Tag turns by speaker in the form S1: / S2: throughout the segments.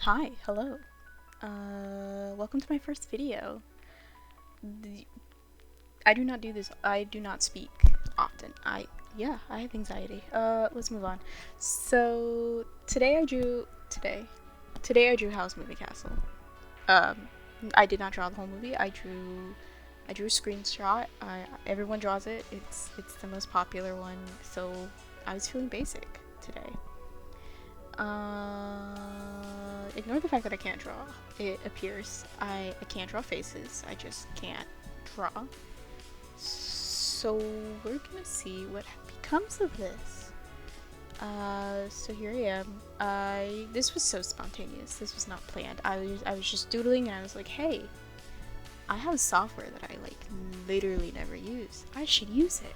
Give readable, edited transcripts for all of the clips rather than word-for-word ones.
S1: Hi, hello. Welcome to my first video. I do not do this. I do not speak often. I have anxiety. Let's move on. So today I drew Howl'sMovingCastle. Um, I did not draw the whole movie. I drew a screenshot. Everyone draws it. It's the most popular one. So I was feeling basic today. Ignore the fact that I can't draw. It appears I can't draw faces. I just can't draw. So we're gonna see what becomes of this. So here I am. This was so spontaneous. This was not planned. I was just doodling and I was like, hey, I have software that I literally never use. I should use it.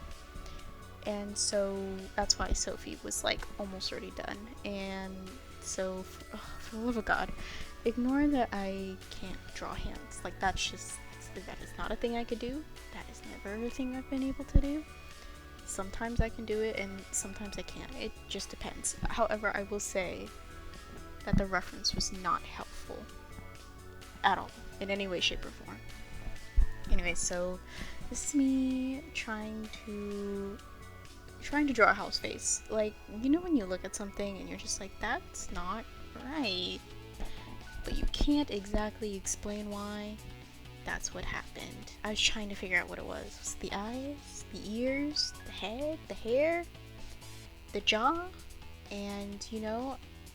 S1: And so that's why Sophie was almost already done. And so, for the love of God, ignore that I can't draw hands. That is not a thing I could do. That is never a thing I've been able to do. Sometimes I can do it and sometimes I can't. It just depends. However, I will say that the reference was not helpful at all, in any way, shape, or form. Anyway, so this is me trying to draw a house face. When you look at something and you're just like, that's not right, but you can't exactly explain why. That's what happened. I was trying to figure out what it was. Was it the eyes, the ears, the head, the hair, the jaw? And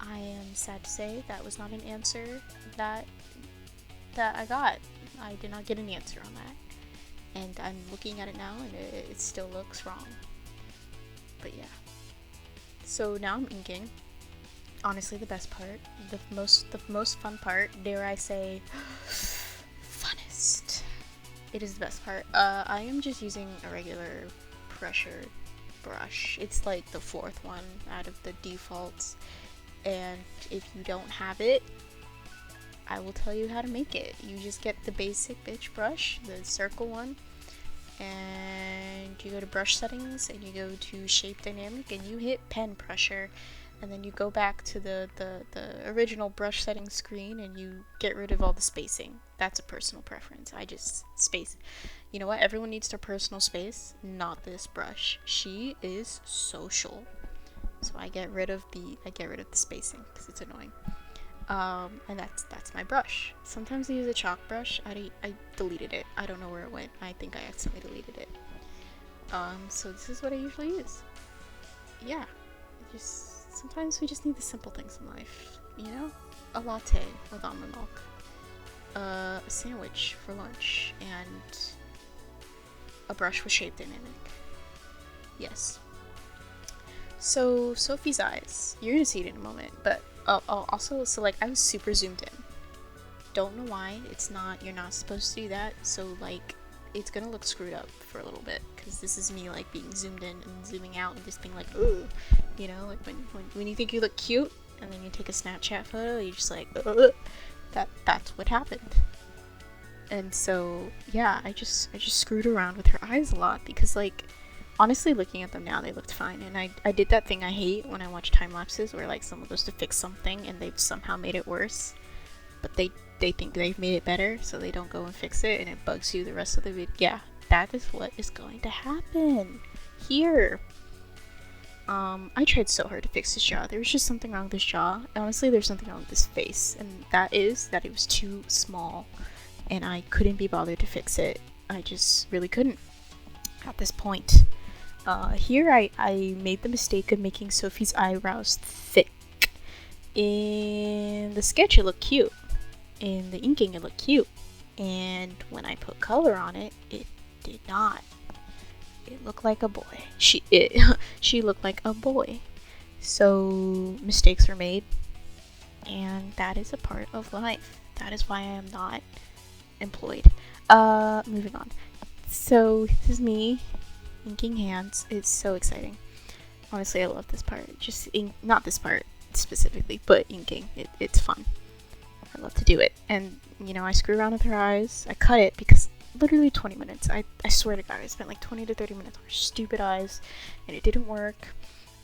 S1: I am sad to say that was not an answer that I got. I did not get an answer on that. And I'm looking at it now and it still looks wrong. But yeah. So now I'm inking. Honestly, the best part, the most fun part, dare I say, funnest. It is the best part. I am just using a regular pressure brush. It's the fourth one out of the defaults. And if you don't have it, I will tell you how to make it. You just get the basic bitch brush, the circle one, and you go to brush settings and you go to shape dynamic and you hit pen pressure, and then you go back to the original brush settings screen and you get rid of all the spacing. That's a personal preference. I just space. You know what? Everyone needs their personal space, not this brush. She is social. So I get rid of the spacing because it's annoying. And that's my brush. Sometimes I use a chalk brush. I deleted it. I don't know where it went. I think I accidentally deleted it. So this is what I usually use. Yeah. Sometimes we just need the simple things in life. A latte with almond milk. A sandwich for lunch. And a brush with shape dynamic. Yes. So Sophie's eyes. You're gonna see it in a moment, but also, I was super zoomed in. Don't know why. You're not supposed to do that. So, it's gonna look screwed up for a little bit. Because this is me, being zoomed in and zooming out and just being ugh. When you think you look cute, and then you take a Snapchat photo, you're just ugh. That's what happened. And so, yeah, I just screwed around with her eyes a lot. Because, honestly, looking at them now, they looked fine. And I did that thing I hate when I watch time lapses where someone goes to fix something and they've somehow made it worse, but they think they've made it better, so they don't go and fix it, and it bugs you the rest of the video. Yeah, that is what is going to happen here. I tried so hard to fix this jaw. There was just something wrong with this jaw. Honestly, there's something wrong with this face, and that is that it was too small, and I couldn't be bothered to fix it. I just really couldn't at this point. Here I made the mistake of making Sophie's eyebrows thick. In the sketch it looked cute. In the inking it looked cute. And when I put color on it, it did not. It looked like a boy. She looked like a boy. So mistakes were made. And that is a part of life. That is why I am not employed. Moving on. So this is me inking hands. It's so exciting. Honestly, I love this part. Not this part specifically, but inking. It's fun. I love to do it. And, I screw around with her eyes. I cut it because literally 20 minutes. I swear to God, I spent 20 to 30 minutes on her stupid eyes, and it didn't work.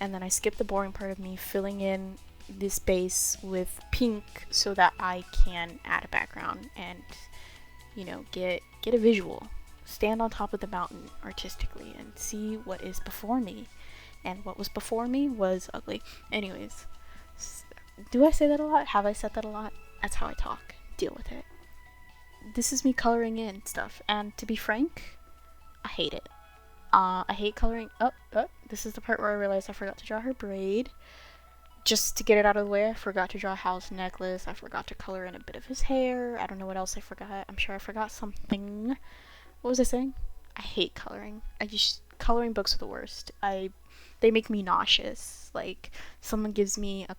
S1: And then I skipped the boring part of me filling in this base with pink so that I can add a background and, you know, get a visual. Stand on top of the mountain artistically and see what is before me. And what was before me was ugly. Anyways, do I say that a lot? Have I said that a lot? That's how I talk. Deal with it. This is me coloring in stuff, and to be frank, I hate it. I hate coloring. This is the part where I realized I forgot to draw her braid. Just to get it out of the way, I forgot to draw Hal's necklace. I forgot to color in a bit of his hair. I don't know what else I forgot. I'm sure I forgot something. What was I saying? I hate coloring. Coloring books are the worst. They make me nauseous. Like, someone gives me a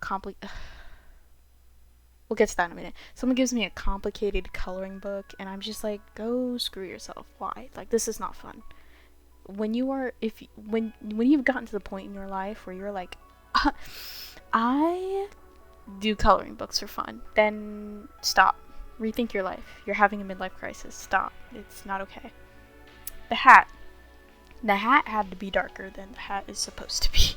S1: we'll get to that in a minute. Someone gives me a complicated coloring book, and I'm just like, go screw yourself. Why? Like, this is not fun. When you've gotten to the point in your life where you're like, I do coloring books for fun, then stop. Rethink your life. You're having a midlife crisis. Stop. It's not okay. The hat had to be darker than the hat is supposed to be,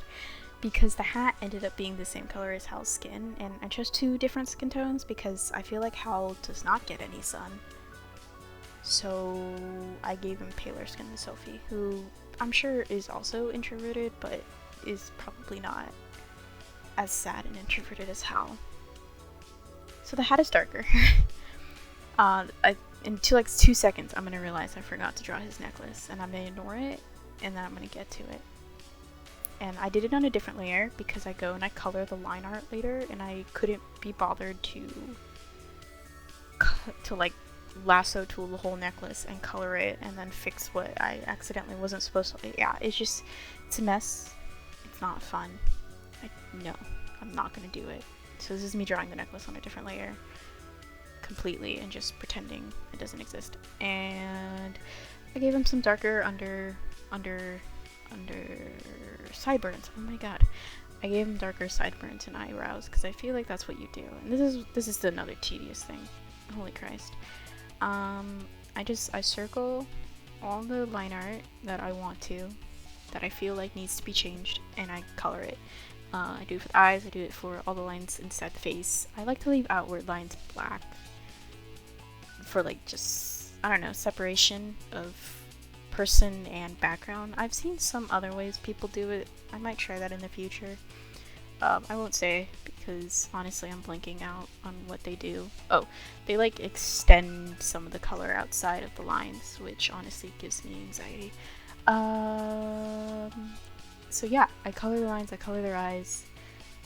S1: because the hat ended up being the same color as Hal's skin, and I chose 2 different skin tones because I feel like Hal does not get any sun. So I gave him paler skin than Sophie, who I'm sure is also introverted, but is probably not as sad and introverted as Hal. So the hat is darker. In 2 seconds, I'm gonna realize I forgot to draw his necklace, and I'm gonna ignore it, and then I'm gonna get to it. And I did it on a different layer because I go and I color the line art later, and I couldn't be bothered to like lasso tool the whole necklace and color it and then fix what I accidentally wasn't supposed to. Yeah, it's a mess. It's not fun. No, I'm not gonna do it. So this is me drawing the necklace on a different layer completely and just pretending it doesn't exist. And I gave him some darker under sideburns. Oh my god. I gave him darker sideburns and eyebrows because I feel like that's what you do. And this is another tedious thing. Holy Christ. I circle all the line art that I want to, that I feel like needs to be changed, and I color it. I do it for the eyes, I do it for all the lines inside the face. I like to leave outward lines black for like just, I don't know, separation of person and background. I've seen some other ways people do it. I might try that in the future. I won't say because honestly I'm blanking out on what they do. Oh, they like extend some of the color outside of the lines, which honestly gives me anxiety. So yeah, I color the lines, I color their eyes.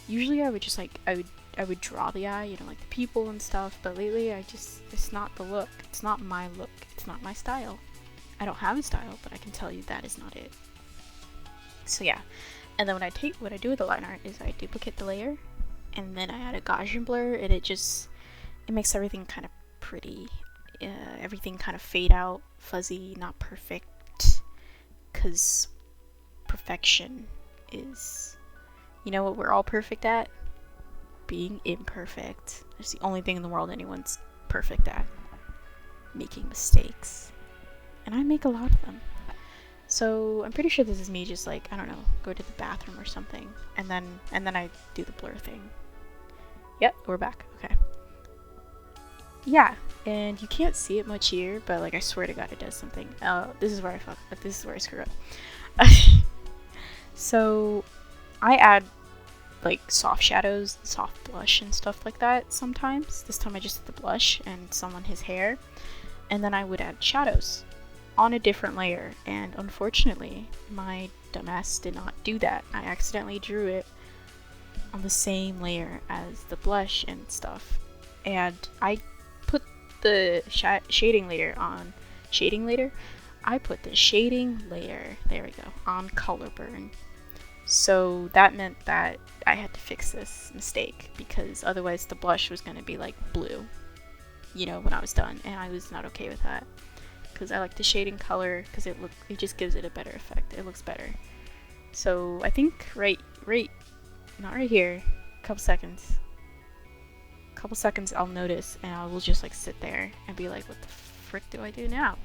S1: Usually I would just like, I would draw the eye, you know, like the pupil and stuff, but lately it's not the look. It's not my look. It's not my style. I don't have a style, but I can tell you that is not it. So yeah, and then what I do with the line art is I duplicate the layer, and then I add a Gaussian blur, and it makes everything kind of pretty. Everything kind of fade out, fuzzy, not perfect, because perfection is, you know what we're all perfect at? Being imperfect. It's the only thing in the world anyone's perfect at. Making mistakes. And I make a lot of them. So I'm pretty sure this is me just like, I don't know, go to the bathroom or something, and then I do the blur thing. Yep, we're back. Okay. Yeah, and you can't see it much here, but like I swear to God it does something. This is where I screw up. So I add like soft shadows, soft blush and stuff like that sometimes. This time I just did the blush and some on his hair, and then I would add shadows on a different layer, and unfortunately my dumbass did not do that. I accidentally drew it on the same layer as the blush and stuff, and I put the shading layer on I put the shading layer, there we go, on color burn. So that meant that I had to fix this mistake, because otherwise the blush was going to be like blue, you know, when I was done, and I was not okay with that. Because I like the shading color, because it just gives it a better effect. It looks better. So I think not right here, couple seconds I'll notice, and I will just like sit there and be like, what the frick do I do now?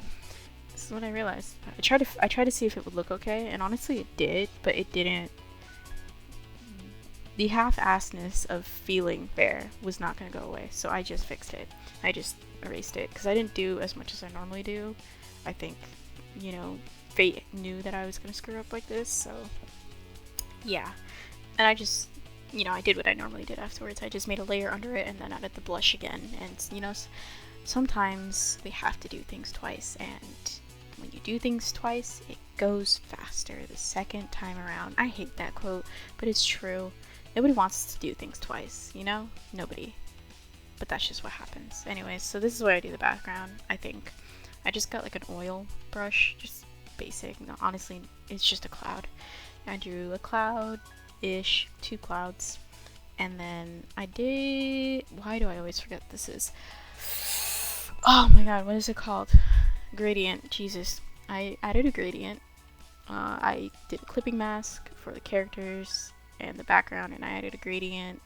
S1: This is what I realized. I tried to see if it would look okay, and honestly it did, but it didn't the half-assedness of feeling fair was not going to go away, so I just fixed it. I just erased it because I didn't do as much as I normally do. I think, you know, fate knew that I was going to screw up like this, so yeah. And I just, you know, I did what I normally did afterwards. I just made a layer under it and then added the blush again. And, you know, sometimes we have to do things twice, and when you do things twice, it goes faster the second time around. I hate that quote, but it's true. Nobody wants to do things twice, you know? Nobody. But that's just what happens. Anyways, so this is where I do the background, I think. I just got like an oil brush, just basic. No, honestly, it's just a cloud. I drew a cloud-ish, 2 clouds. And then I did... Why do I always forget this is? Oh my god, what is it called? Gradient. Jesus. I added a gradient. I did a clipping mask for the characters and the background, and I added a gradient,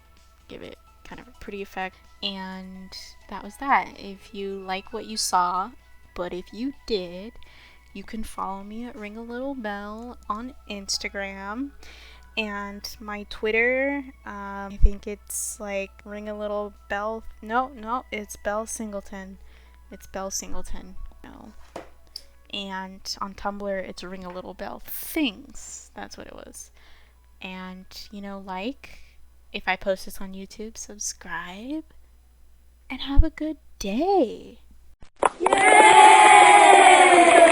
S1: give it kind of a pretty effect, and that was that. If you like what you saw, but if you did, you can follow me at Ring a Little Bell on Instagram, and my Twitter, I think it's like Ring a Little Bell. No, it's Bell Singleton. It's Bell Singleton. No. And on Tumblr, it's Ring a Little Bell Things. That's what it was. And, you know, like, if I post this on YouTube, subscribe, and have a good day. Yay!